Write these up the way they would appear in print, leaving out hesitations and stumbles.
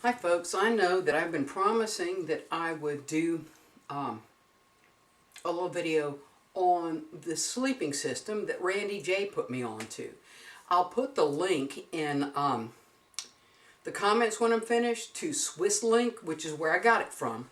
Hi folks, I know that I've been promising that I would do a little video on the sleeping system that Randy J put me on to. I'll put the link in the comments when I'm finished to SwissLink, which is where I got it from.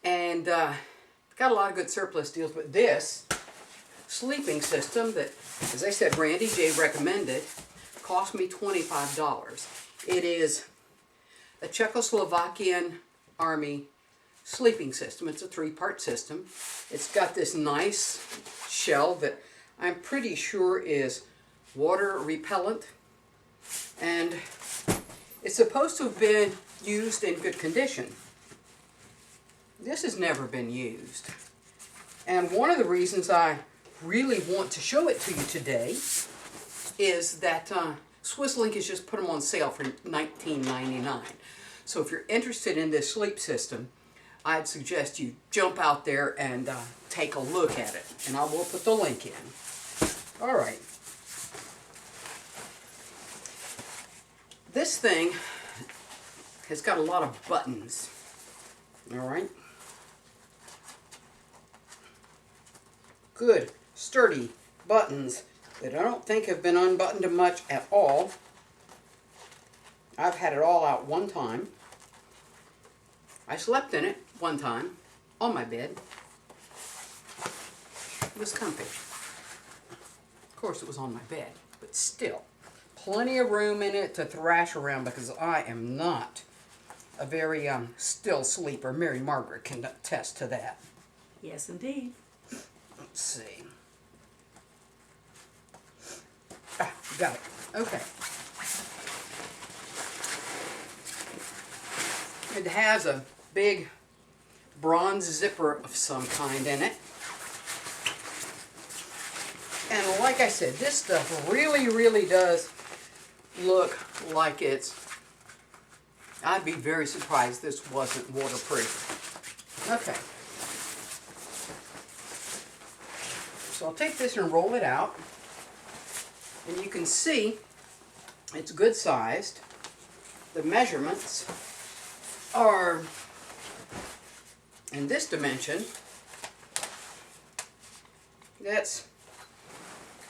And got a lot of good surplus deals, but this sleeping system that, as I said, Randy J recommended, cost me $25. It is a Czechoslovakian Army sleeping system. It's a three-part system. It's got this nice shell that I'm pretty sure is water repellent, and it's supposed to have been used in good condition. This has never been used, and one of the reasons I really want to show it to you today is that SwissLink has just put them on sale for $19.99. So if you're interested in this sleep system, I'd suggest you jump out there and take a look at it. And I will put the link in. All right. This thing has got a lot of buttons. All right. Good, sturdy buttons that I don't think have been unbuttoned much at all. I've had it all out one time. I slept in it one time on my bed. It was comfy. Of course it was on my bed, but still. Plenty of room in it to thrash around because I am not a very still sleeper. Mary Margaret can attest to that. Yes, indeed. Let's see. Got it. Okay. It has a big bronze zipper of some kind in it. And like I said, this stuff really does look like it's... I'd be very surprised this wasn't waterproof. Okay. So I'll take this and roll it out. And you can see it's good sized. The measurements are in this dimension. That's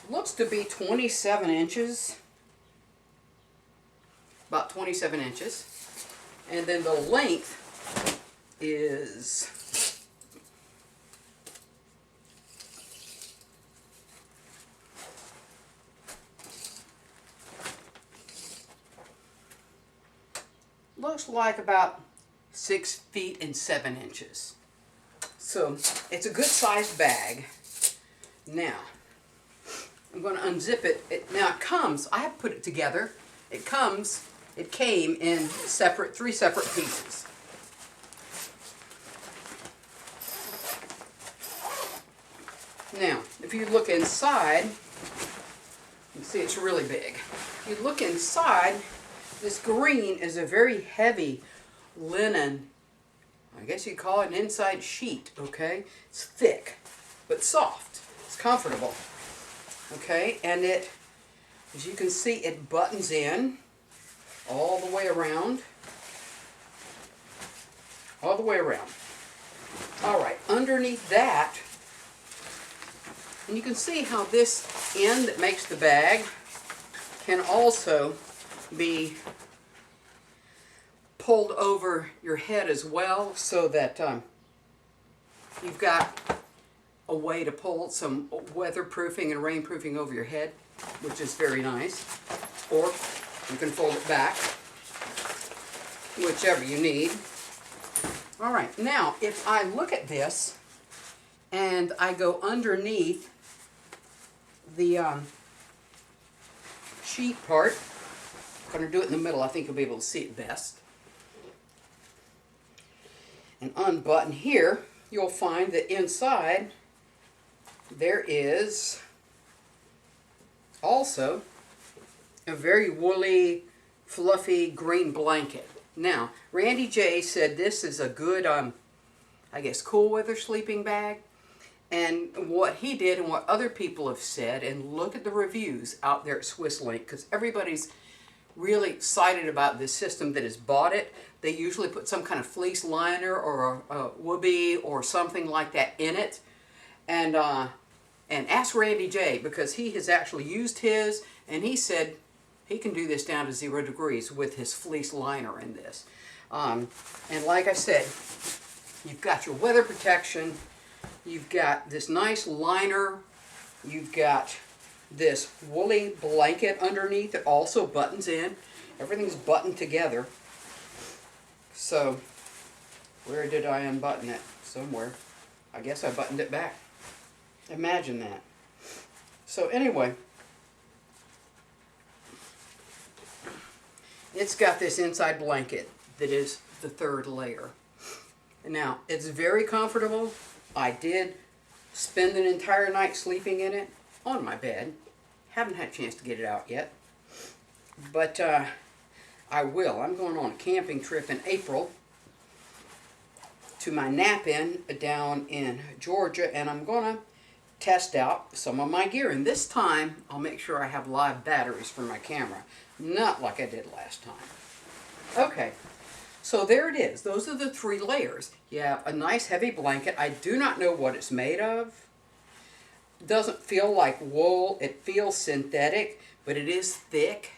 looks to be 27 inches. About 27 inches. And then the length is looks like about 6 feet and 7 inches. So it's a good sized bag. Now I'm going to unzip it. Now it comes, I have put it together. It came in three separate pieces. Now, if you look inside, you can see it's really big. If you look inside, this green is a very heavy linen, I guess you'd call it an inside sheet, okay? It's thick, but soft. It's comfortable, okay? And it, as you can see, it buttons in all the way around. All the way around. All right, underneath that, and you can see how this end that makes the bag can also be pulled over your head as well, so that you've got a way to pull some weatherproofing and rainproofing over your head, which is very nice. Or you can fold it back, whichever you need. All right, now if I look at this and I go underneath the sheet part, I'm going to do it in the middle. I think you'll be able to see it best. And unbutton here, you'll find that inside there is also a very woolly, fluffy green blanket. Now, Randy J said this is a good, I guess, cool weather sleeping bag. And what he did and what other people have said, and look at the reviews out there at SwissLink, because everybody's really excited about this system that has bought it. They usually put some kind of fleece liner or a woobie or something like that in it. And ask Randy J, because he has actually used his, and he said he can do this down to 0 degrees with his fleece liner in this. And like I said, you've got your weather protection, you've got this nice liner, you've got this woolly blanket underneath that also buttons in. Everything's buttoned together. So, where did I unbutton it? Somewhere. I guess I buttoned it back. Imagine that. So anyway, it's got this inside blanket that is the 3rd layer. Now, it's very comfortable. I did spend an entire night sleeping in it on my bed. Haven't had a chance to get it out yet. But I will. I'm going on a camping trip in April to my nap-in down in Georgia, and I'm going to test out some of my gear. And this time, I'll make sure I have live batteries for my camera. Not like I did last time. Okay, so there it is. Those are the 3 layers. You have a nice heavy blanket. I do not know what it's made of. It doesn't feel like wool. It feels synthetic, but it is thick.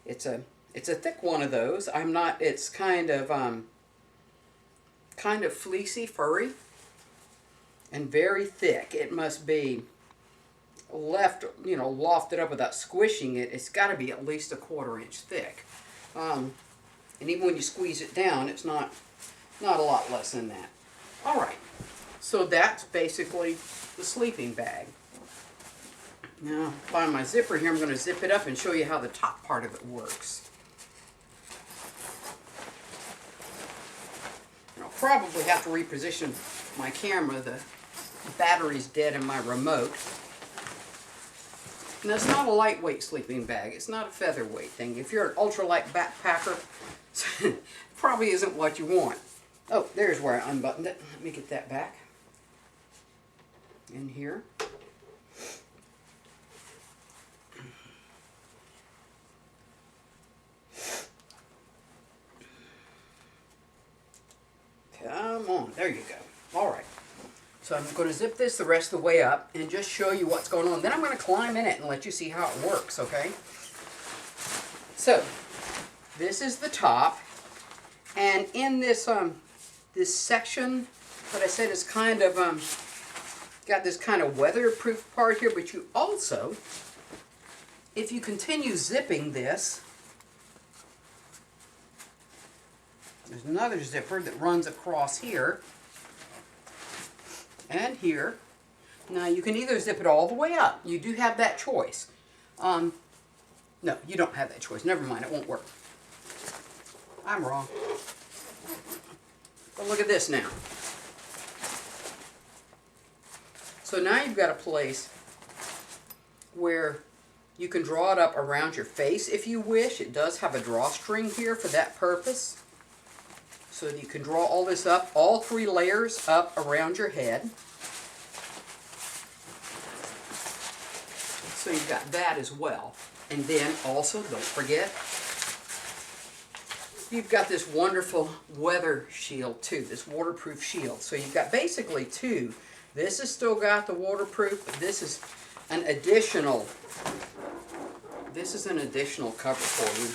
It's a thick one of those. It's kind of fleecy, furry, and very thick. It must be lofted up without squishing it. It's got to be at least a 1/4 inch thick. And even when you squeeze it down, it's not a lot less than that. All right, so that's basically the sleeping bag. Now, find my zipper here. I'm going to zip it up and show you how the top part of it works. I'll probably have to reposition my camera. The battery's dead in my remote. And it's not a lightweight sleeping bag. It's not a featherweight thing. If you're an ultralight backpacker, it probably isn't what you want. Oh, there's where I unbuttoned it. Let me get that back. In here. Come on, there you go. All right. So I'm going to zip this the rest of the way up and just show you what's going on. Then I'm going to climb in it and let you see how it works, okay? So, this is the top. And in this this section, what I said is kind of got this kind of weatherproof part here, but you also, if you continue zipping this, there's another zipper that runs across here and here. Now you can either zip it all the way up. You do have that choice. No, you don't have that choice. Never mind, it won't work. I'm wrong. But look at this now. So now you've got a place where you can draw it up around your face if you wish. It does have a drawstring here for that purpose. So that you can draw all this up, all 3 layers up around your head. So you've got that as well. And then also, don't forget, you've got this wonderful weather shield too, this waterproof shield. So you've got basically 2. This has still got the waterproof, but this is an additional cover for you.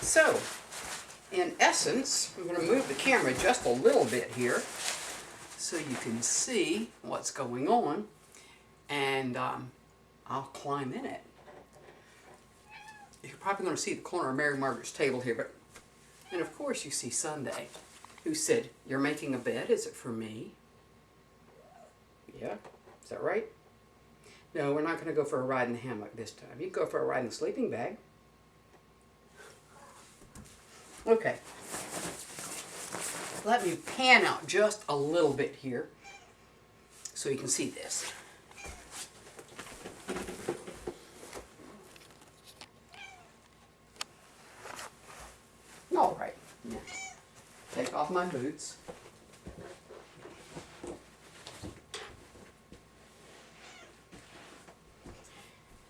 So, in essence, I'm going to move the camera just a little bit here so you can see what's going on, and I'll climb in it. You're probably going to see the corner of Mary Margaret's table here, and of course you see Sunday, who said, "You're making a bed, is it for me?" Yeah, is that right? No, we're not going to go for a ride in the hammock this time. You can go for a ride in the sleeping bag. Okay. Let me pan out just a little bit here so you can see this. All right. Now, take off my boots.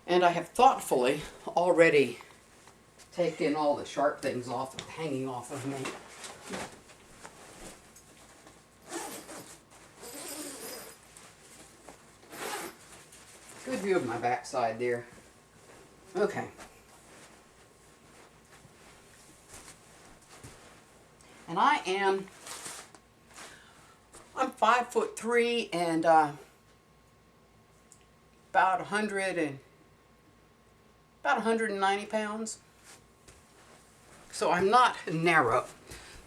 And I have thoughtfully already taking all the sharp things off, hanging off of me. Good view of my backside there. Okay. And I'm 5'3" and about 190 pounds. So I'm not narrow.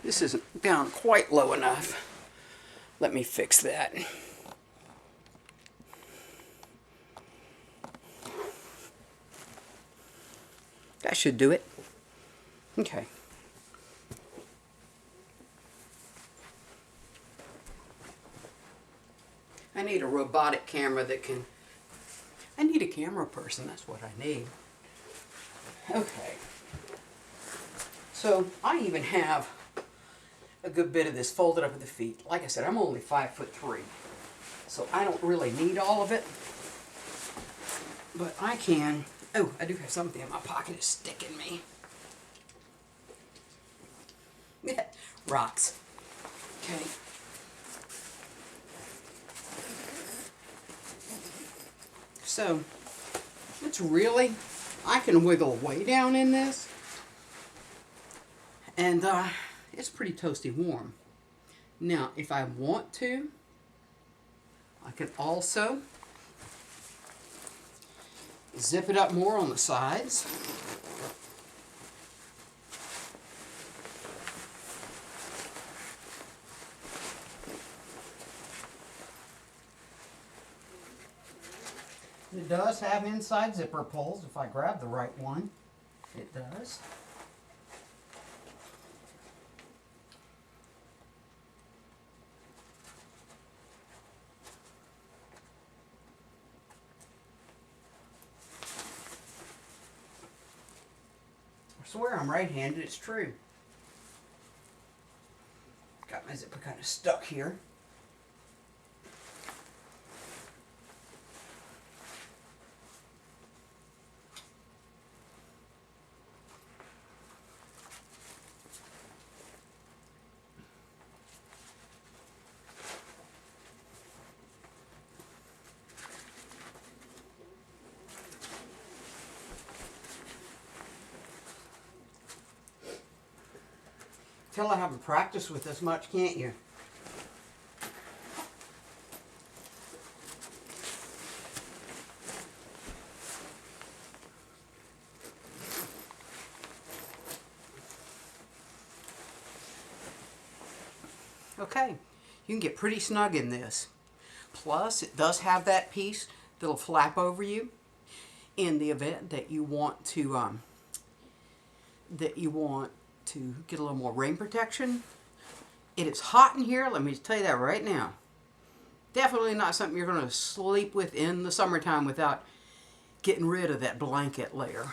This isn't down quite low enough. Let me fix that. That should do it. Okay. I need a robotic camera that can... I need a camera person, that's what I need. Okay. So I even have a good bit of this folded up at the feet. Like I said, I'm only 5'3", so I don't really need all of it. But I can... Oh, I do have something in my pocket is sticking me. Rocks. Okay. So, it's really, I can wiggle way down in this. And it's pretty toasty warm. Now, if I want to, I can also zip it up more on the sides. It does have inside zipper pulls if I grab the right one. It does. I swear I'm right-handed, it's true. Got my zipper kind of stuck here. Tell I haven't practiced with this much, can't you? Okay, you can get pretty snug in this. Plus, it does have that piece that'll flap over you in the event that you want to get a little more rain protection. It is hot in here, let me tell you that right now. Definitely not something you're going to sleep with in the summertime without getting rid of that blanket layer.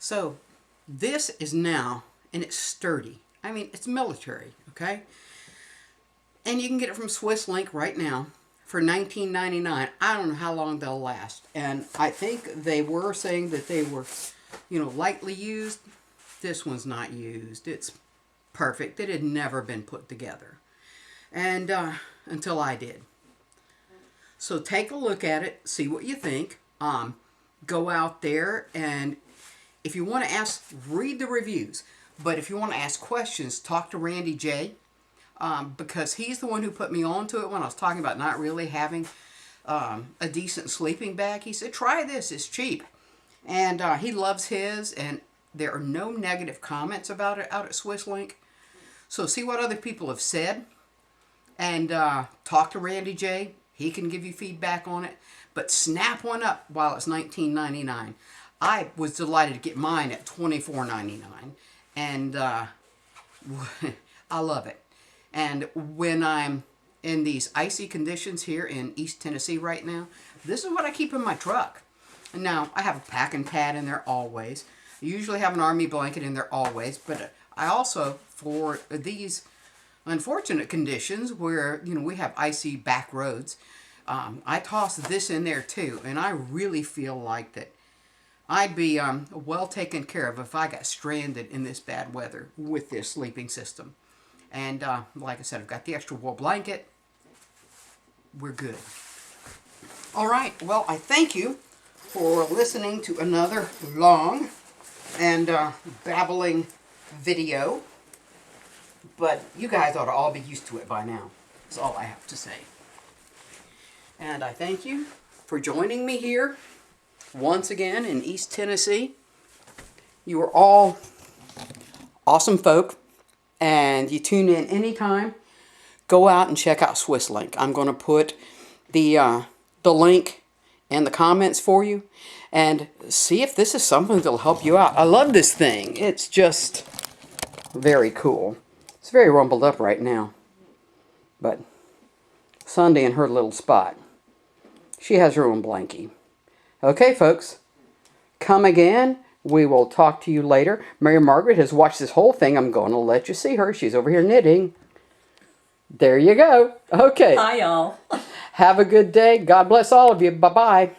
So this is now, and it's sturdy. I mean, it's military, okay? And you can get it from Swiss Link right now for $19.99. I don't know how long they'll last. And I think they were saying that they were, you know, lightly used. This one's not used. It's perfect. It had never been put together. And until I did. So take a look at it, see what you think. Go out there and if you want to ask, read the reviews. But if you want to ask questions, talk to Randy J. Because he's the one who put me onto it when I was talking about not really having a decent sleeping bag. He said, try this, it's cheap. And he loves his, and there are no negative comments about it out at Swiss Link. So see what other people have said. And talk to Randy J. He can give you feedback on it. But snap one up while it's $19.99. I was delighted to get mine at $24.99, and I love it. And when I'm in these icy conditions here in East Tennessee right now, this is what I keep in my truck. Now, I have a packing pad in there always. I usually have an army blanket in there always, but I also, for these unfortunate conditions where, you know, we have icy back roads, I toss this in there too, and I really feel like that I'd be well taken care of if I got stranded in this bad weather with this sleeping system. And like I said, I've got the extra wool blanket. We're good. All right, well, I thank you for listening to another long and babbling video. But you guys ought to all be used to it by now. That's all I have to say. And I thank you for joining me here once again in East Tennessee. You are all awesome folk, and you tune in anytime. Go out and check out SwissLink. I'm going to put the link in the comments for you, and see if this is something that'll help you out. I love this thing. It's just very cool. It's very rumbled up right now, but Sunday in her little spot, she has her own blankie. Okay, folks, come again. We will talk to you later. Mary Margaret has watched this whole thing. I'm going to let you see her. She's over here knitting. There you go. Okay. Hi, y'all. Have a good day. God bless all of you. Bye-bye.